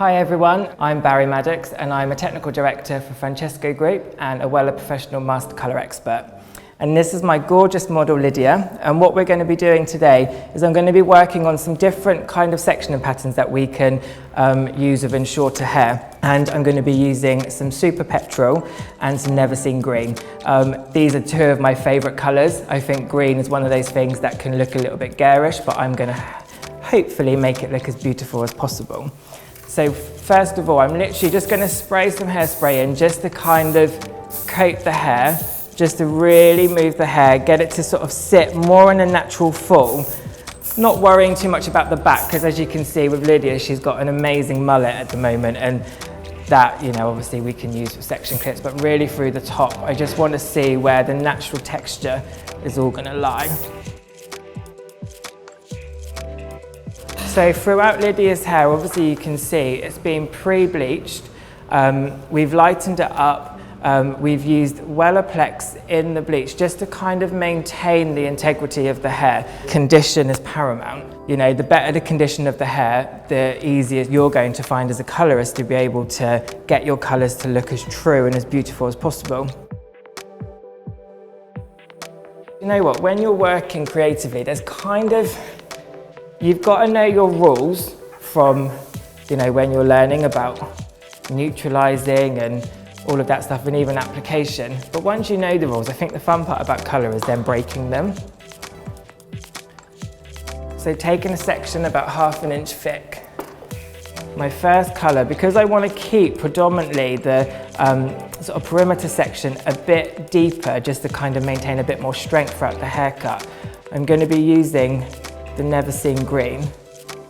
Hi everyone, I'm Barry Maddocks and I'm a Technical Director for Francesco Group and a Weller Professional Master Colour Expert. And this is my gorgeous model Lydia, and what we're going to be doing today is I'm going to be working on some different kind of sectioning patterns that we can use within shorter hair. And I'm going to be using some Super Petrol and some Never Seen Green. These are two of my favourite colours. I think green is one of those things that can look a little bit garish, but I'm going to hopefully make it look as beautiful as possible. So first of all, I'm literally just going to spray some hairspray in just to kind of coat the hair, just to really move the hair, get it to sort of sit more in a natural full. Not worrying too much about the back, because as you can see with Lydia, she's got an amazing mullet at the moment, and that, you know, obviously we can use for section clips, but really through the top, I just want to see where the natural texture is all going to lie. So throughout Lydia's hair, obviously you can see it's been pre-bleached. We've lightened it up. We've used Wellerplex in the bleach just to kind of maintain the integrity of the hair. Condition is paramount. You know, the better the condition of the hair, the easier you're going to find as a colorist to be able to get your colors to look as true and as beautiful as possible. You know what, when you're working creatively, there's kind of, you've got to know your rules from, you know, when you're learning about neutralizing and all of that stuff, and even application. But once you know the rules, I think the fun part about colour is then breaking them. So taking a section about ½ an inch thick. My first colour, because I want to keep predominantly the sort of perimeter section a bit deeper, just to kind of maintain a bit more strength throughout the haircut, I'm going to be using the Never Seen Green,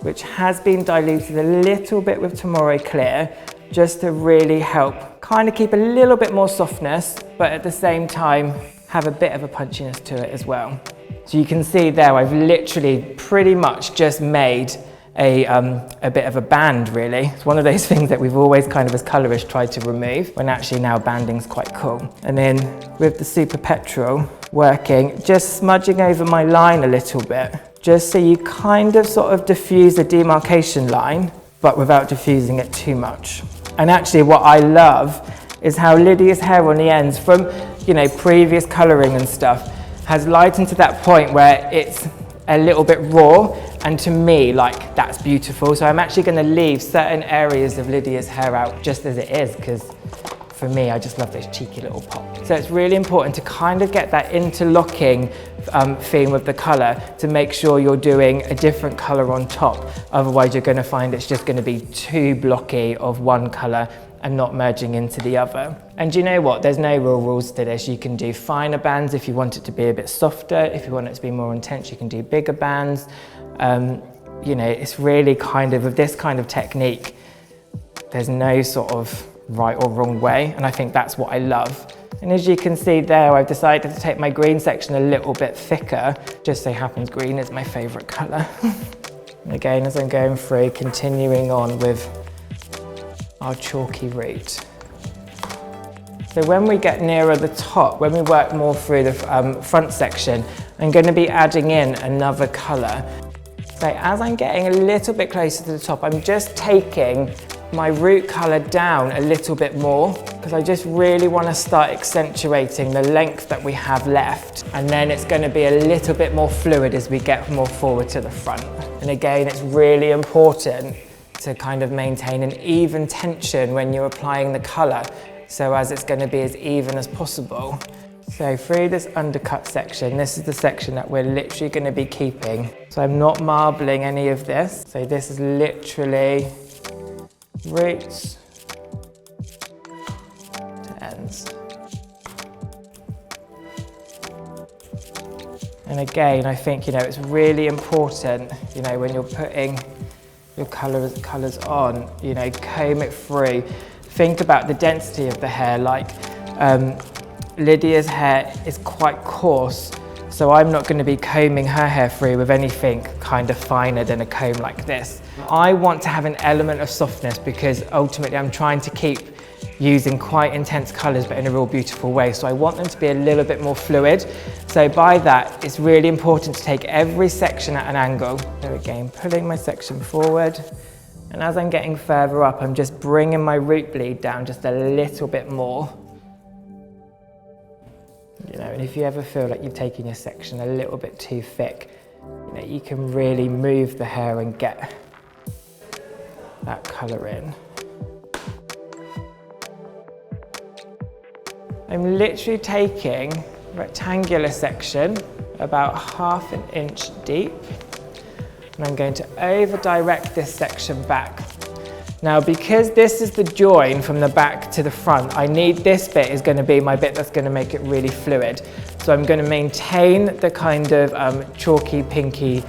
which has been diluted a little bit with Tomorrow Clear, just to really help kind of keep a little bit more softness, but at the same time have a bit of a punchiness to it as well. So you can see there, I've literally pretty much just made a bit of a band, really. It's one of those things that we've always kind of as colorists tried to remove, when actually now banding's quite cool. And then with the Super Petrol working, just smudging over my line a little bit, just so you kind of sort of diffuse the demarcation line, but without diffusing it too much. And actually what I love is how Lydia's hair on the ends, from, you know, previous colouring and stuff, has lightened to that point where it's a little bit raw, and to me, like, that's beautiful. So I'm actually going to leave certain areas of Lydia's hair out just as it is, because for me, I just love those cheeky little pops. So it's really important to kind of get that interlocking theme with the colour to make sure you're doing a different colour on top. Otherwise, you're going to find it's just going to be too blocky of one colour and not merging into the other. And you know what? There's no real rules to this. You can do finer bands if you want it to be a bit softer. If you want it to be more intense, you can do bigger bands. You know, it's really kind of, with this kind of technique, there's no sort of right or wrong way, and I think that's what I love. And as you can see there, I've decided to take my green section a little bit thicker. Just so happens green is my favourite colour. And again, as I'm going through, continuing on with our chalky route. So when we get nearer the top, when we work more through the front section, I'm going to be adding in another colour. So as I'm getting a little bit closer to the top, I'm just taking my root colour down a little bit more, because I just really want to start accentuating the length that we have left, and then it's going to be a little bit more fluid as we get more forward to the front. And again, it's really important to kind of maintain an even tension when you're applying the colour, so as it's going to be as even as possible. So through this undercut section, this is the section that we're literally going to be keeping. So I'm not marbling any of this. So this is literally roots to ends. And again, I think, you know, it's really important, you know, when you're putting your colours on, you know, comb it through. Think about the density of the hair. Like Lydia's hair is quite coarse, so I'm not going to be combing her hair through with anything kind of finer than a comb like this. I want to have an element of softness, because ultimately I'm trying to keep using quite intense colours but in a real beautiful way, so I want them to be a little bit more fluid. So by that, it's really important to take every section at an angle. So again, pulling my section forward, And as I'm getting further up, I'm just bringing my root bleed down just a little bit more. You know, and if you ever feel like you've taken your section a little bit too thick, you know, you can really move the hair and get that colour in. I'm literally taking a rectangular section about 1/2 inch deep, and I'm going to over direct this section back. Now, because this is the join from the back to the front, I need this bit is going to be my bit that's going to make it really fluid. So I'm going to maintain the kind of chalky, pinky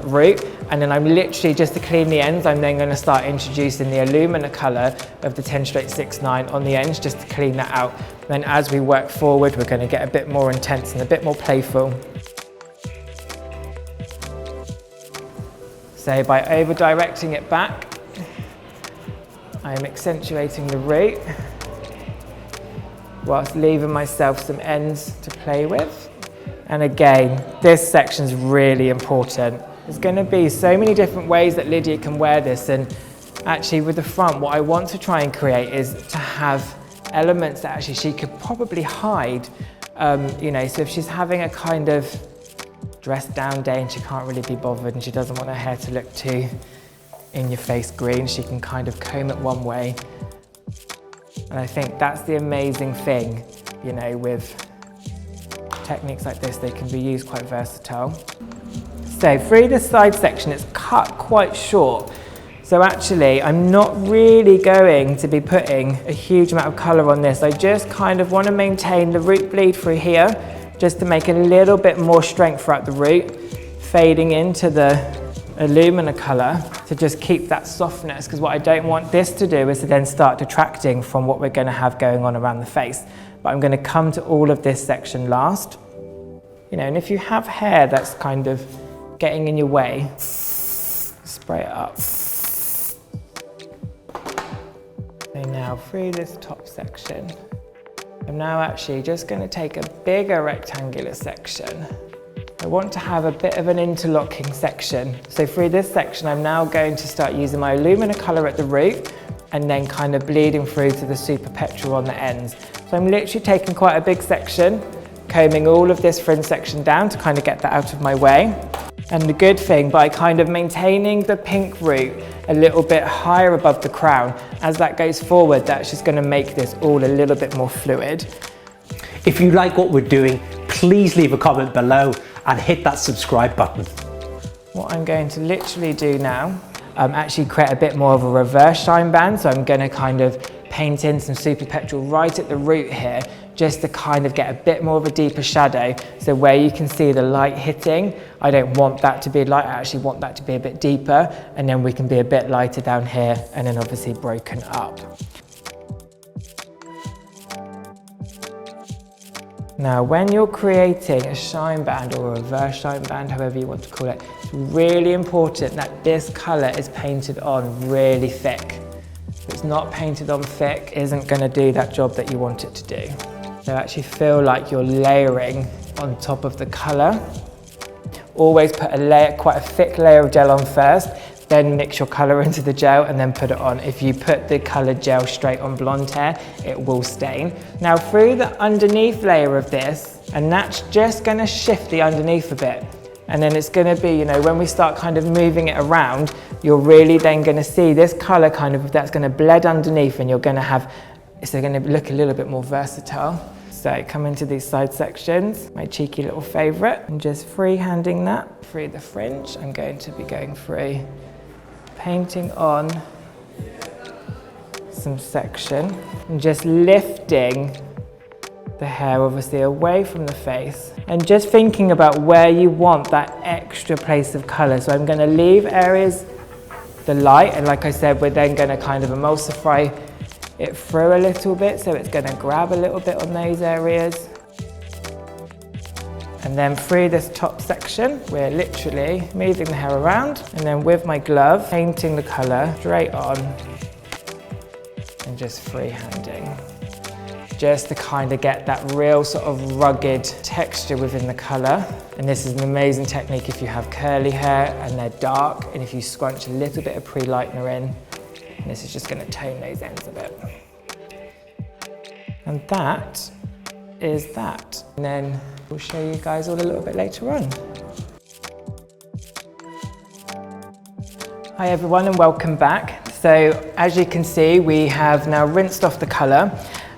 root, and then I'm literally, just to clean the ends, I'm then going to start introducing the alumina colour of the 10-69 on the ends, just to clean that out. Then as we work forward, we're going to get a bit more intense and a bit more playful. So by over directing it back, I am accentuating the root whilst leaving myself some ends to play with. And again, this section's really important. There's going to be so many different ways that Lydia can wear this, and actually with the front, what I want to try and create is to have elements that actually she could probably hide. You know, so if she's having a kind of dressed down day and she can't really be bothered and she doesn't want her hair to look too in your face green, she can kind of comb it one way. And I think that's the amazing thing, you know, with techniques like this, they can be used quite versatile. So through this side section, it's cut quite short. So actually, I'm not really going to be putting a huge amount of colour on this. I just kind of want to maintain the root bleed through here, just to make a little bit more strength throughout the root, fading into the alumina colour to just keep that softness, because what I don't want this to do is to then start detracting from what we're going to have going on around the face. But I'm going to come to all of this section last. You know, and if you have hair that's kind of getting in your way, spray it up. So now through this top section, I'm now actually just going to take a bigger rectangular section. I want to have a bit of an interlocking section. So through this section, I'm now going to start using my alumina colour at the root and then kind of bleeding through to the super petrol on the ends. So I'm literally taking quite a big section, combing all of this fringe section down to kind of get that out of my way. And the good thing, by kind of maintaining the pink root a little bit higher above the crown, as that goes forward, that's just going to make this all a little bit more fluid. If you like what we're doing, please leave a comment below and hit that subscribe button. What I'm going to literally do now, actually create a bit more of a reverse shine band. So I'm going to kind of paint in some super petrol right at the root here, just to kind of get a bit more of a deeper shadow. So where you can see the light hitting, I don't want that to be light, I actually want that to be a bit deeper, and then we can be a bit lighter down here, and then obviously broken up. Now, when you're creating a shine band or a reverse shine band, however you want to call it, it's really important that this colour is painted on really thick. If it's not painted on thick, it isn't going to do that job that you want it to do. So actually feel like you're layering on top of the colour. Always put a layer, quite a thick layer of gel on first, then mix your colour into the gel and then put it on. If you put the coloured gel straight on blonde hair, it will stain. Now through the underneath layer of this, and that's just going to shift the underneath a bit. And then it's going to be, you know, when we start kind of moving it around, you're really then going to see this colour kind of, that's going to blend underneath, and you're going to have, it's going to look a little bit more versatile. So come into these side sections, my cheeky little favourite, and just freehanding that through the fringe. I'm going to be going through, painting on some section and just lifting the hair obviously away from the face and just thinking about where you want that extra place of colour. So I'm going to leave areas the light, and like I said, we're then going to kind of emulsify it through a little bit, so it's going to grab a little bit on those areas. And then through this top section, we're literally moving the hair around, and then with my glove, painting the colour straight on and just freehanding. Just to kind of get that real sort of rugged texture within the colour. And this is an amazing technique if you have curly hair and they're dark, and if you scrunch a little bit of pre-lightener in, And this is just going to tone those ends a bit. And that is that. And then we'll show you guys all a little bit later on. Hi everyone and welcome back. So as you can see, we have now rinsed off the colour.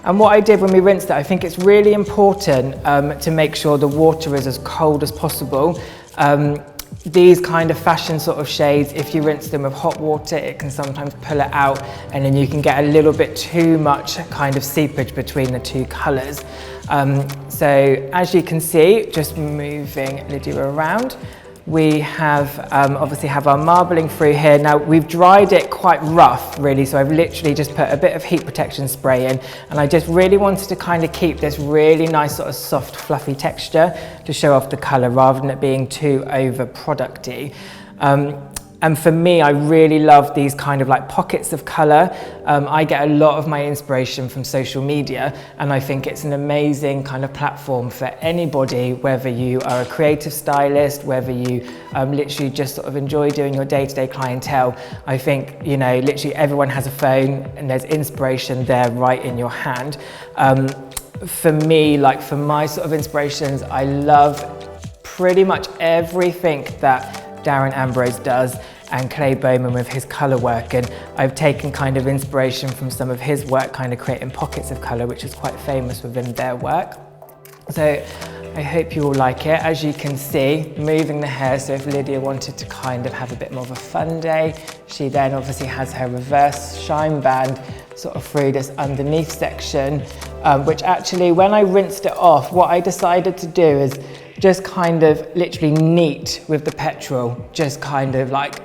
And what I did when we rinsed it, I think it's really important to make sure the water is as cold as possible. These kind of fashion sort of shades, if you rinse them with hot water, it can sometimes pull it out and then you can get a little bit too much kind of seepage between the two colours. So as you can see, just moving Lydia around, we have obviously have our marbling through here. Now we've dried it quite rough really, so I've literally just put a bit of heat protection spray in, and I just really wanted to kind of keep this really nice sort of soft fluffy texture to show off the colour rather than it being too over producty. And for me, I really love these kind of like pockets of colour. I get a lot of my inspiration from social media, and I think it's an amazing kind of platform for anybody, whether you are a creative stylist, whether you literally just sort of enjoy doing your day-to-day clientele. I think, you know, literally everyone has a phone and there's inspiration there right in your hand. For me, like for my sort of inspirations, I love pretty much everything that Darren Ambrose does, and Clay Bowman with his colour work, and I've taken kind of inspiration from some of his work, kind of creating pockets of colour, which is quite famous within their work. So I hope you all like it. As you can see, moving the hair, so if Lydia wanted to kind of have a bit more of a fun day, she then obviously has her reverse shine band sort of through this underneath section, which actually when I rinsed it off, what I decided to do is just kind of literally neat with the petrol, just kind of like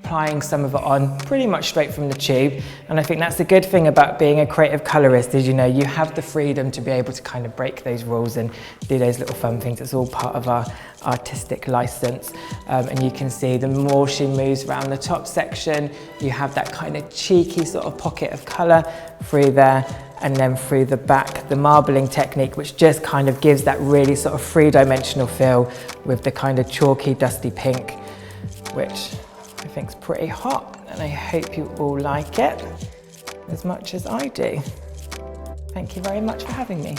applying some of it on pretty much straight from the tube. And I think that's the good thing about being a creative colorist is, you know, you have the freedom to be able to kind of break those rules and do those little fun things. It's all part of our artistic license. And you can see the more she moves around the top section, you have that kind of cheeky sort of pocket of color through there, and then through the back, the marbling technique, which just kind of gives that really sort of three-dimensional feel with the kind of chalky, dusty pink, which I think is pretty hot, and I hope you all like it as much as I do. Thank you very much for having me.